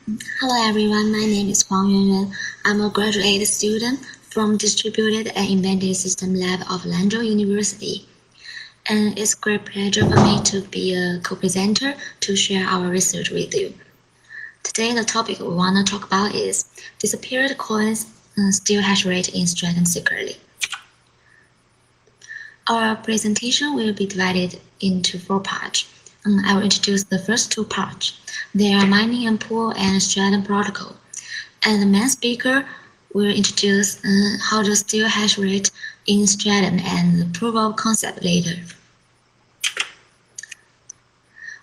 Hello everyone, my name is Huang Yuanyuan. I'm a graduate student from Distributed and Embedded System Lab of Lanzhou University. And it's a great pleasure for me to be a co-presenter to share our research with you. Today the topic we want to talk about is disappeared coins steal hash rate in Stratum secretly. Our presentation will be divided into 4 parts. I will introduce the first 2 parts. They are mining and pool and Stratum protocol. And the main speaker will introduce how to steal hash rate in Stratum and the proof of concept later.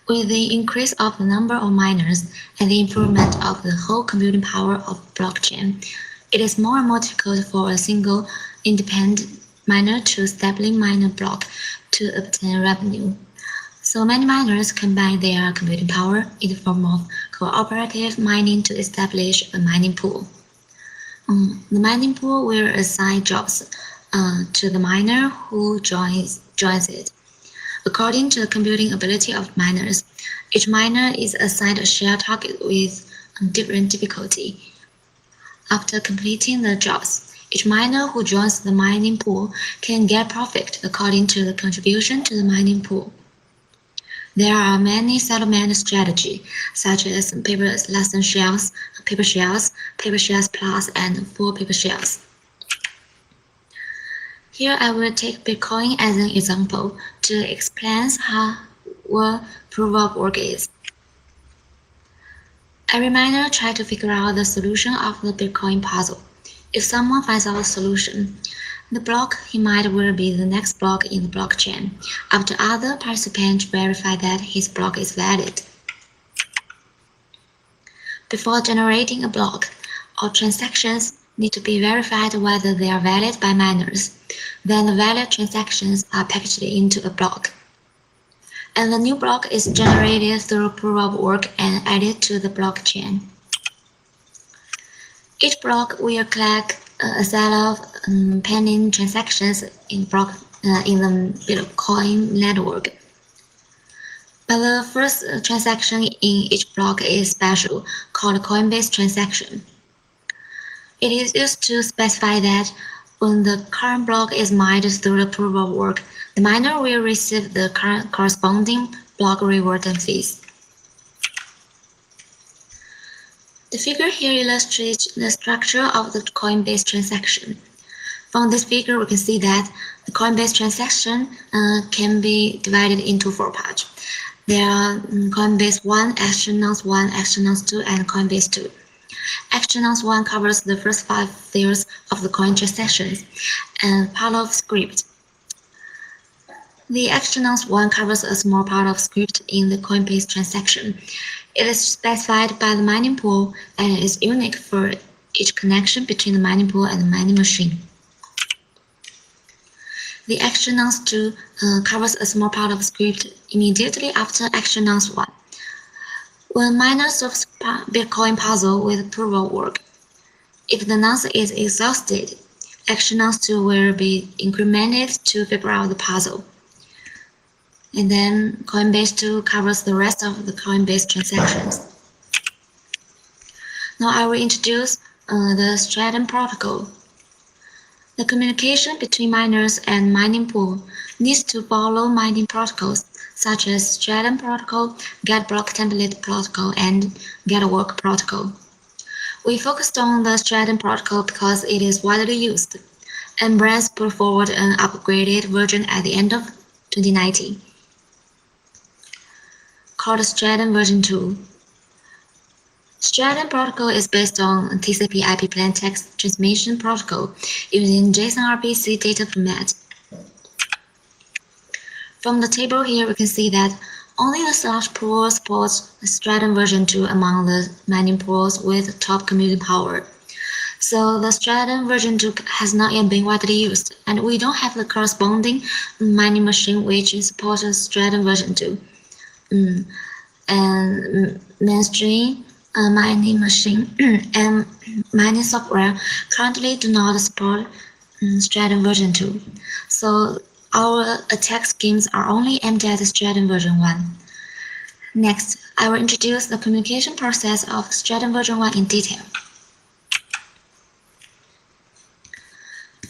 With the increase of the number of miners and the improvement of the whole computing power of blockchain, it is more and more difficult for a single independent miner to establish miner block to obtain revenue. So many miners combine their computing power in the form of cooperative mining to establish a mining pool. The mining pool will assign jobs to the miner who joins it. According to the computing ability of miners, each miner is assigned a shared target with different difficulty. After completing the jobs, each miner who joins the mining pool can get profit according to the contribution to the mining pool. There are many settlement strategies, such as paperless shells, paper shells plus, and full paper shells. Here I will take Bitcoin as an example to explain what proof of work is. Every miner tries to figure out the solution of the Bitcoin puzzle. If someone finds out the solution, the block he mined will be the next block in the blockchain, after other participants verify that his block is valid. Before generating a block, all transactions need to be verified whether they are valid by miners. Then the valid transactions are packaged into a block. And the new block is generated through proof of work and added to the blockchain. Each block will collect a set of pending transactions in the Bitcoin network. But the first transaction in each block is special, called Coinbase transaction. It is used to specify that when the current block is mined through the proof of work, the miner will receive the corresponding block reward and fees. The figure here illustrates the structure of the Coinbase transaction. From this figure, we can see that the Coinbase transaction can be divided into 4 parts. There are Coinbase 1, Astronauts 1, Astronauts 2, and Coinbase 2. Astronauts 1 covers the first 5 layers of the coin transactions and part of script. The Astronauts 1 covers a small part of script in the Coinbase transaction. It is specified by the mining pool and is unique for each connection between the mining pool and the mining machine. The Astronauts 2 covers a small part of script immediately after Astronauts 1. When miners solve Bitcoin puzzle with proof of work, if the answer is exhausted, Astronauts 2 will be incremented to figure out the puzzle. And then Coinbase 2 covers the rest of the Coinbase transactions. Now I will introduce the Stratum protocol. The communication between miners and mining pool needs to follow mining protocols such as Stratum protocol, get block template protocol, and get work protocol. We focused on the Stratum protocol because it is widely used, and brands put forward an upgraded version at the end of 2019. Called Stratum version 2. Stratum protocol is based on TCP/IP plain text transmission protocol using JSON RPC data format. From the table here, we can see that only the slush pool supports Stratum version 2 among the mining pools with top computing power. So the Stratum version 2 has not yet been widely used, and we don't have the corresponding mining machine which supports Stratum version 2. And mainstream mining machine and mining software currently do not support Stratum version 2. So our attack schemes are only aimed at Stratum version 1. Next, I will introduce the communication process of Stratum version 1 in detail.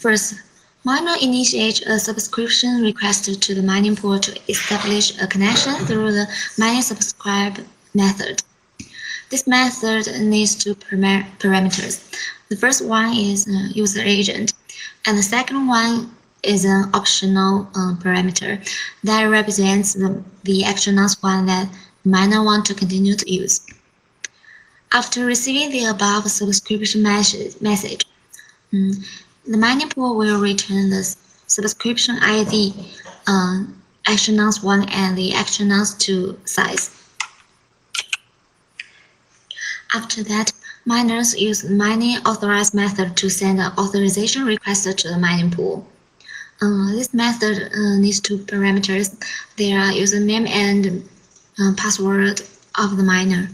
First, miner initiates a subscription request to the mining pool to establish a connection through the mining subscribe method. This method needs two parameters. The first one is user agent, and the second one is an optional parameter that represents the actionless one that the miner wants to continue to use. After receiving the above subscription message, the mining pool will return the subscription ID, actionless 1 and the actionless 2 size. After that, miners use the mining authorized method to send an authorization request to the mining pool. This method needs two parameters. They are username and password of the miner.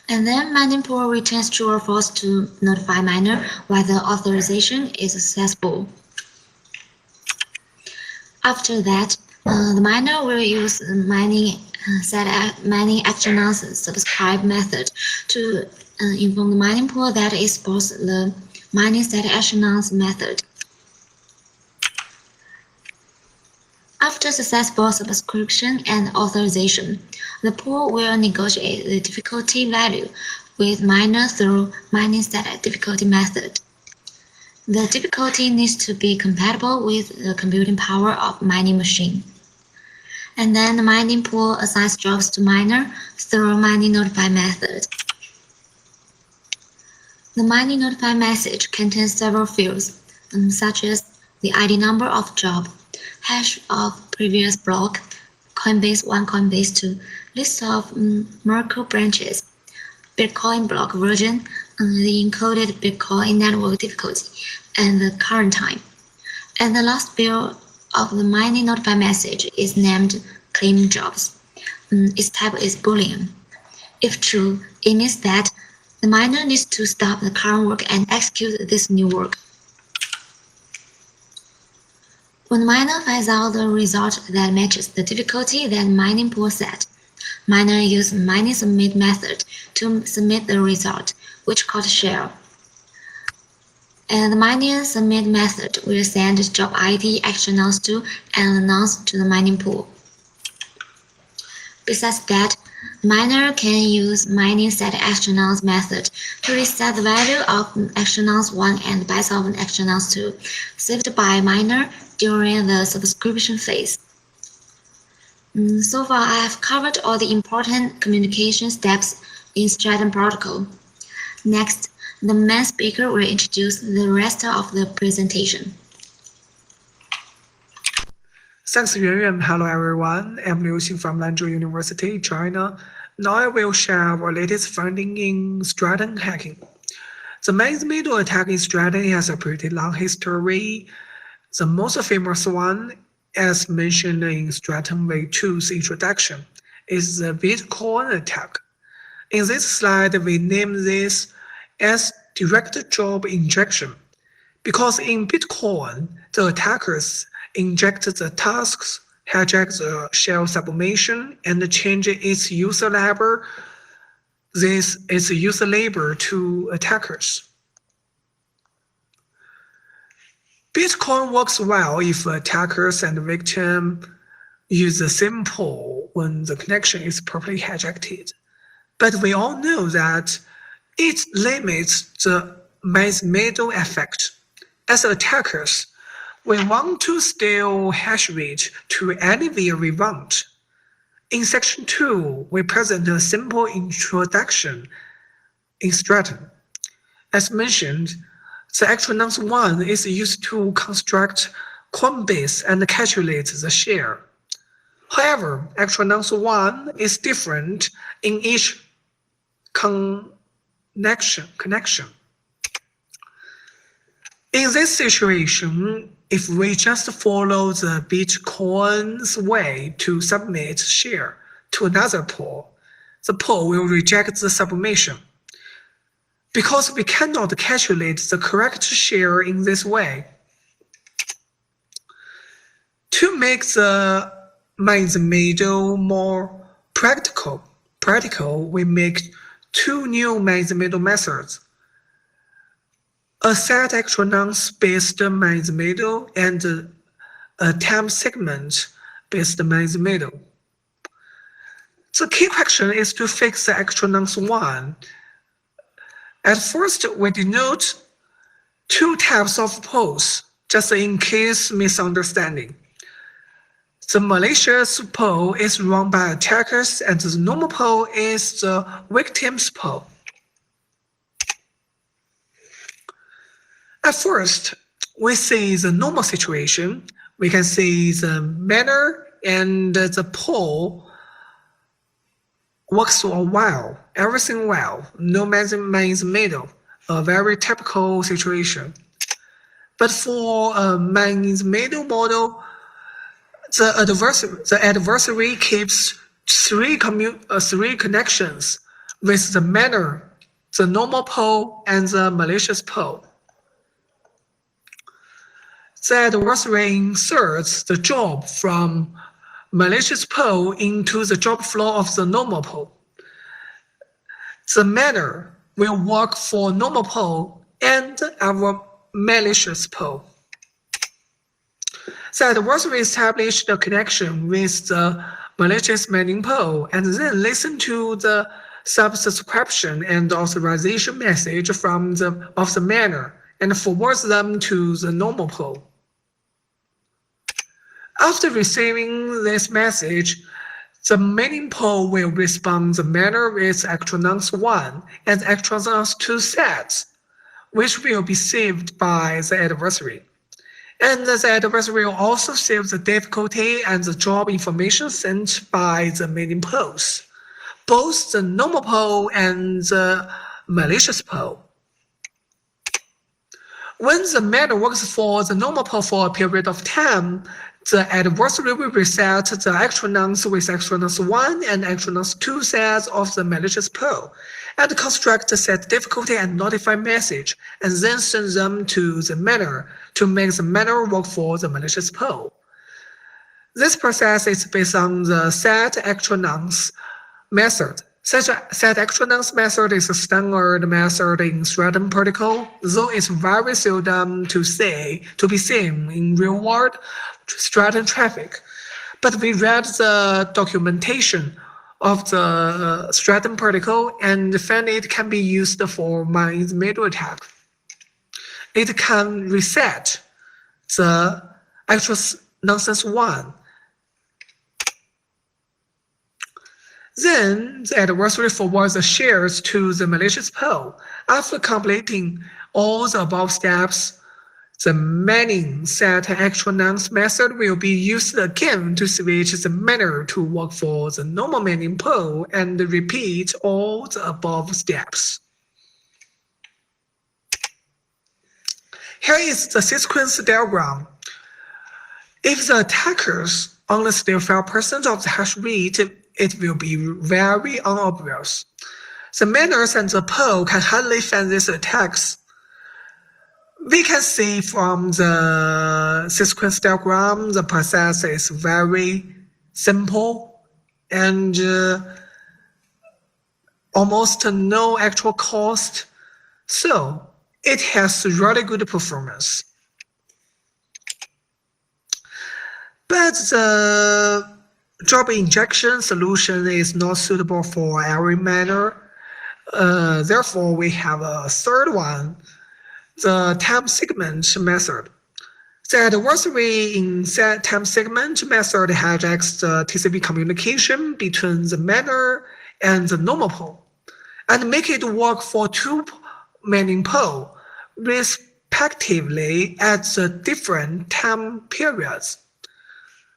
And then mining pool returns true or false to notify miner whether authorization is successful. After that, the miner will use mining actionless subscribe method to inform the mining pool that it supports the mining set actionless method. After successful subscription and authorization, the pool will negotiate the difficulty value with miner through mining set difficulty method. The difficulty needs to be compatible with the computing power of mining machine. And then the mining pool assigns jobs to miner through mining notify method. The mining notify message contains several fields, such as the ID number of job, hash of previous block, Coinbase 1, Coinbase 2, list of Merkle branches, Bitcoin block version, the encoded Bitcoin network difficulty, and the current time. And the last field of the mining notify message is named claim jobs. Its type is Boolean. If true, it means that the miner needs to stop the current work and execute this new work. When the miner finds out the result that matches the difficulty that mining pool set, miner uses mining submit method to submit the result, which called share. And the mining submit method will send job ID actionals to and announce to the mining pool. Besides that, the miner can use mining set actionals method to reset the value of actionals 1 and bytes of actionals 2 saved by miner during the subscription phase. So far, I have covered all the important communication steps in Stratum protocol. Next, the main speaker will introduce the rest of the presentation. Thanks, Yuan. Hello, everyone. I'm Liu Xing from Lanzhou University, China. Now I will share our latest finding in Stratum hacking. The maze-middle attack in Stratum has a pretty long history. The most famous one, as mentioned in Stratum V2's introduction, is the Bitcoin attack. In this slide, we name this as direct job injection, because in Bitcoin, the attackers inject the tasks, hijack the shell submission, and change its user labor. This is user labor to attackers. Bitcoin works well if attackers and victim use the same pool when the connection is properly hijacked. But we all know that it limits the maze-middle effect. As attackers, we want to steal hash rate to anywhere we want. In section 2, we present a simple introduction in Stratum. As mentioned, the actionless 1 is used to construct Coinbase and calculate the share. However, actionless 1 is different in each connection. In this situation, if we just follow the Bitcoin's way to submit share to another pool, the pool will reject the submission. Because we cannot calculate the correct share in this way. To make the makes the middle more practical. We make two new man-in-the-middle methods: a set actual nonce-based man-in-the-middle and a time segment-based man-in-the-middle. The key question is to fix the actual nonce one. At first, we denote two types of polls, just in case misunderstanding. The malicious poll is run by attackers and the normal poll is the victim's poll. At first, we see the normal situation. We can see the manner and the poll works for a while, everything well, no man in the middle, a very typical situation. But for a man in the middle model, the adversary keeps three connections with the manner, the normal poll, and the malicious poll. The adversary inserts the job from malicious poll into the job flow of the normal poll. The manner will work for normal poll and our malicious poll. The adversary established the connection with the malicious manning poll and then listen to the subscription and authorization message of the manner and forwards them to the normal poll. After receiving this message, the manning poll will respond the manner with actual nonce 1 and actual nonce 2 sets, which will be saved by the adversary. And the adversary will also save the difficulty and the job information sent by the manning polls, both the normal poll and the malicious poll. When the manner works for the normal poll for a period of time, the adversary will reset the actual nonce with actual nonce 1 and actual nonce 2 sets of the malicious poll, and construct the set difficulty and notify message, and then send them to the manner to make the manner work for the malicious poll. This process is based on the set actual nonce method. Such a set actual nonce method is a standard method in Stratum protocol, though it's very seldom to be seen in real-world Stratum traffic. But we read the documentation of the Stratum protocol and found it can be used for man-in-the-middle attack. It can reset the actual nonce 1. Then the adversary forwards the shares to the malicious poll. After completing all the above steps, the manning set actual nonce method will be used again to switch the manner to work for the normal manning poll and repeat all the above steps. Here is the sequence diagram. If the attackers only steal 5% of the hash rate, it will be very unobvious. The manners and the poll can hardly find these attacks. We can see from the sequence diagram the process is very simple and almost no actual cost, so it has really good performance. But the job injection solution is not suitable for every manner. Therefore, we have a third one, the time segment method. The adversary in that time segment method hijacks the TCP communication between the manner and the normal poll, and make it work for two manning poll, respectively at the different time periods.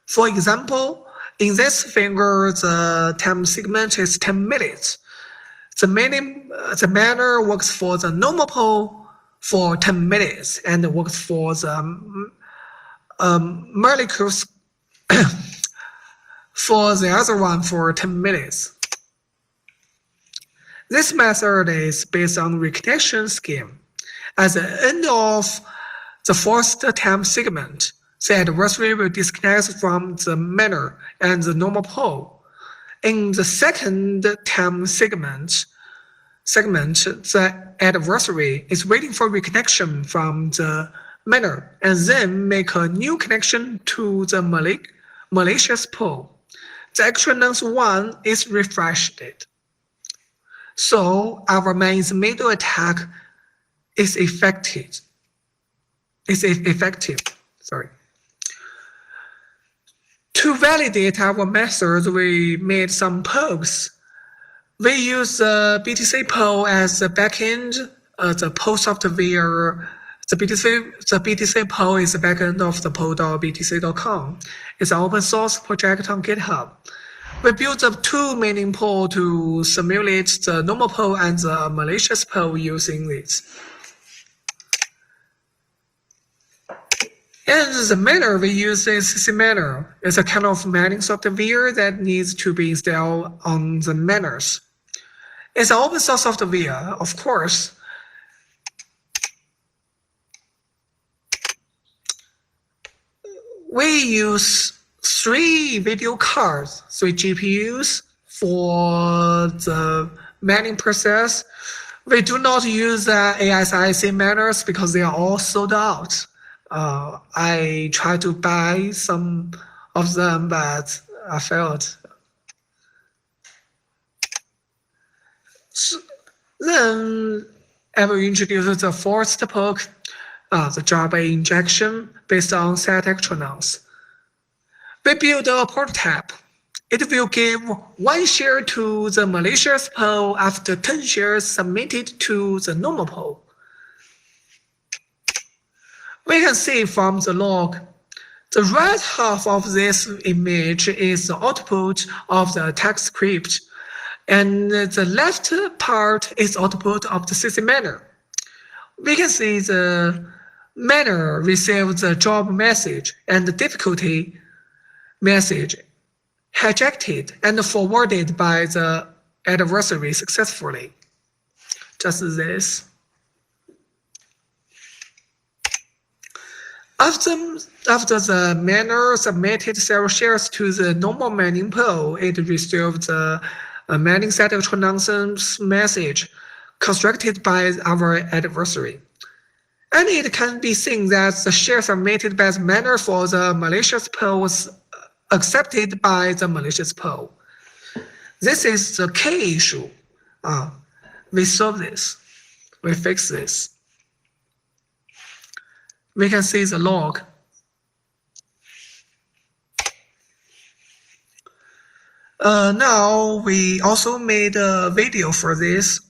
For example, in this figure, the time segment is 10 minutes. The manner works for the normal poll for 10 minutes and works for the molecules for the other one for 10 minutes. This method is based on recognition scheme. At the end of the first time segment, the adversary will disconnect from the minor and the normal pole. In the second time segment, the adversary is waiting for reconnection from the minor and then make a new connection to the malicious pole. The actual nonce one is refreshed. So our man's middle attack is effective. Sorry. To validate our methods, we made some probes. We use the BTC pole as the backend, the pole software. The BTC pole is the backend of the pole.btc.com. It's an open source project on GitHub. We built up two mining pole to simulate the normal pole and the malicious pole using this. And the miner we use is CC Miner. It's a kind of mining software that needs to be installed on the miners. It's an open source software, of course. We use 3 video cards, 3 GPUs for the mining process. We do not use ASIC miners because they are all sold out. I tried to buy some of them, but I failed. So then I will introduce the forced poke, the Java injection based on set nonce. We build a prototype. It will give 1 share to the malicious pole after 10 shares submitted to the normal pole. We can see from the log, the right half of this image is the output of the attack script, and the left part is output of the CC miner. We can see the miner receives the job message and the difficulty message hijacked and forwarded by the adversary successfully. Just this. After the miner submitted several shares to the normal mining pool, it received the mining set nonce message constructed by our adversary. And it can be seen that the share submitted by the miner for the malicious pool was accepted by the malicious pool. This is the key issue. We solve this. We fix this. We can see the log. Now we also made a video for this.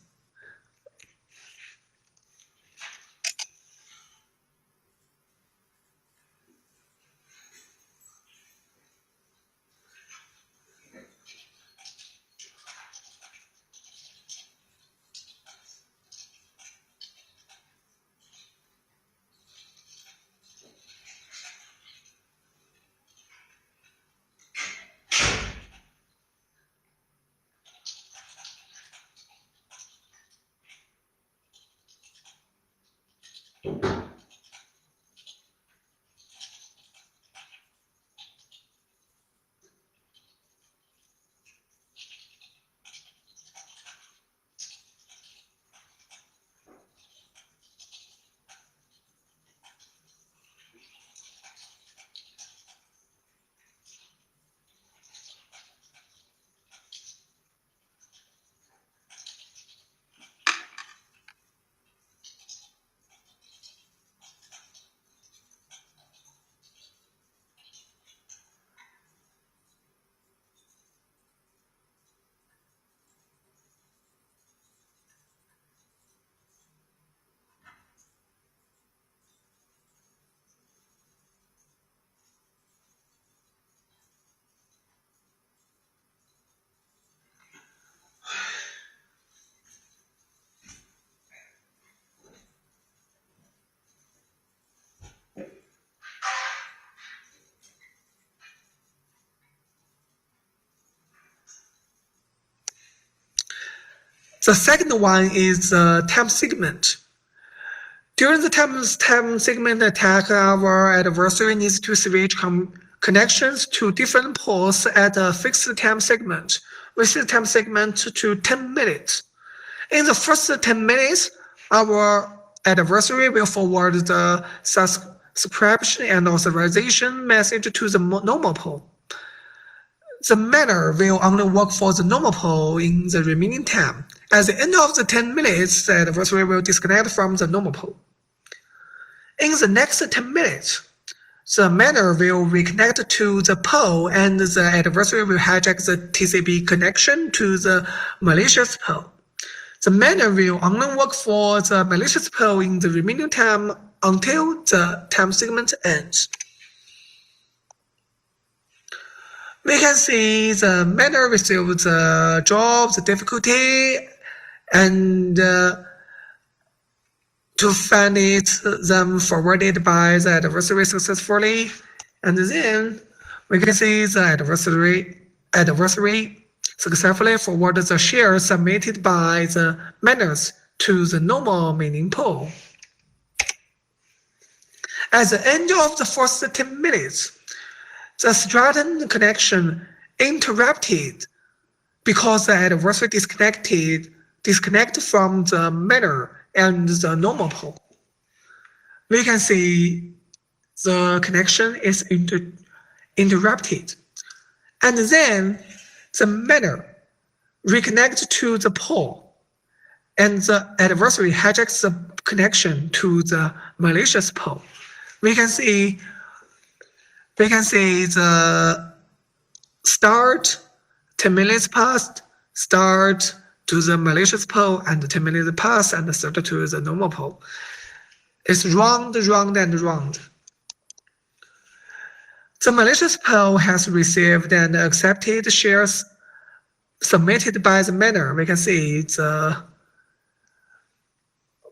The second one is the time segment. During the time segment attack, our adversary needs to switch connections to different ports at a fixed time segment, with the time segment to 10 minutes. In the first 10 minutes, our adversary will forward the subscription and authorization message to the normal port. The miner will only work for the normal port in the remaining time. At the end of the 10 minutes, the adversary will disconnect from the normal port. In the next 10 minutes, the miner will reconnect to the pole and the adversary will hijack the TCP connection to the malicious pole. The miner will only work for the malicious pole in the remaining time until the time segment ends. We can see the miner receives the job, the difficulty, and to find them forwarded by the adversary successfully, and then we can see the adversary successfully forwarded the share submitted by the miners to the normal mining pool. At the end of the first 10 minutes, the Stratum connection interrupted because the adversary disconnected from the miner and the normal pool. We can see the connection is interrupted. And then the miner reconnects to the pool, and the adversary hijacks the connection to the malicious pool. We can see the start, 10 minutes passed, start to the malicious pool, and 10 minutes pass, and start to the normal pool. It's round, round, and round. The malicious pool has received and accepted shares submitted by the miner. We can see it's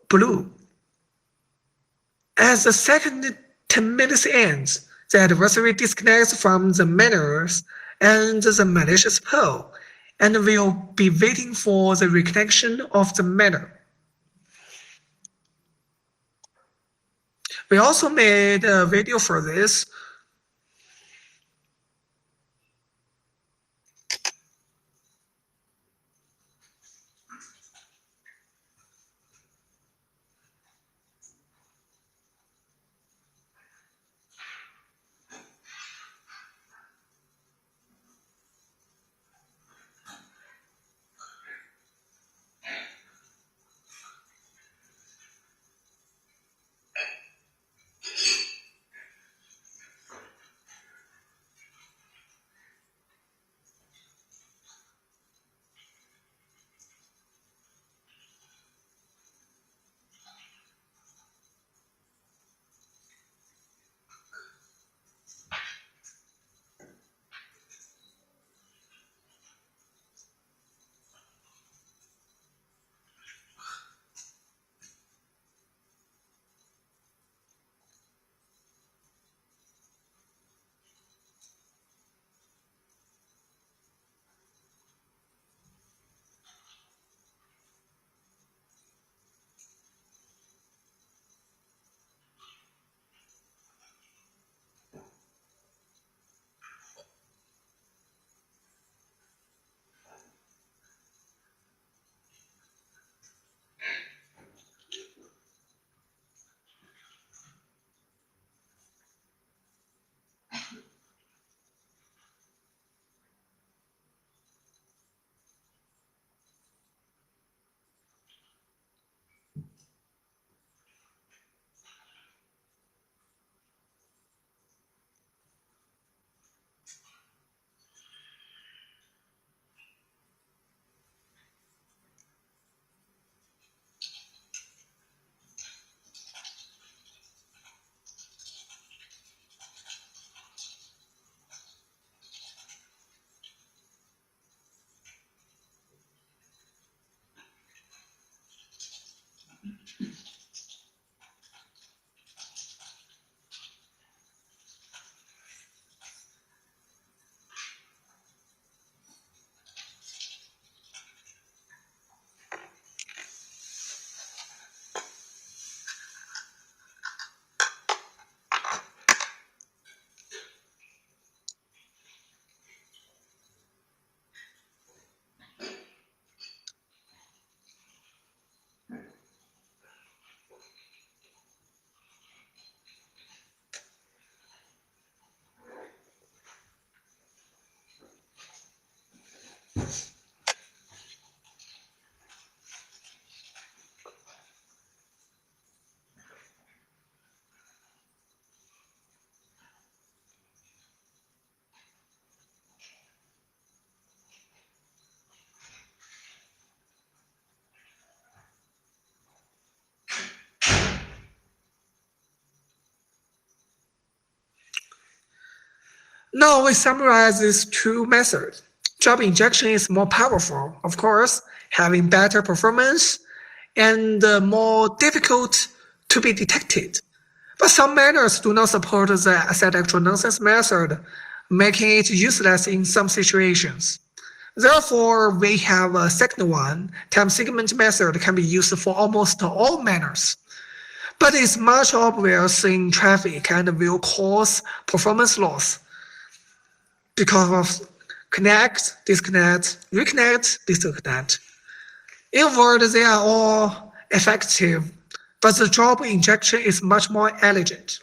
blue. As the second 10 minutes ends, the adversary disconnects from the miners and the malicious pool, and will be waiting for the reconnection of the miner. We also made a video for this. Now we summarize these two methods. Job injection is more powerful, of course, having better performance and more difficult to be detected. But some manners do not support the asset actual nonsense method, making it useless in some situations. Therefore, we have a second one. Time segment method can be used for almost all manners, but it's much obvious in traffic and will cause performance loss because of connect, disconnect, reconnect, disconnect. In word, they are all effective, but the job injection is much more elegant.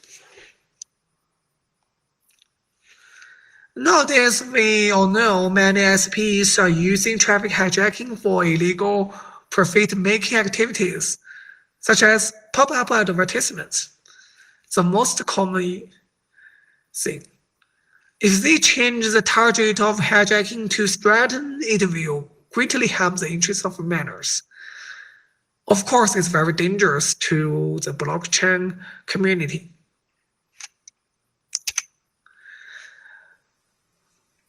Nowadays, we all know many SPs are using traffic hijacking for illegal profit-making activities, such as pop-up advertisements. The most common thing. If they change the target of hijacking to Stratum, it will greatly harm the interests of manners. Of course, it's very dangerous to the blockchain community.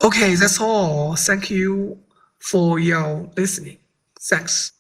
Okay, that's all. Thank you for your listening. Thanks.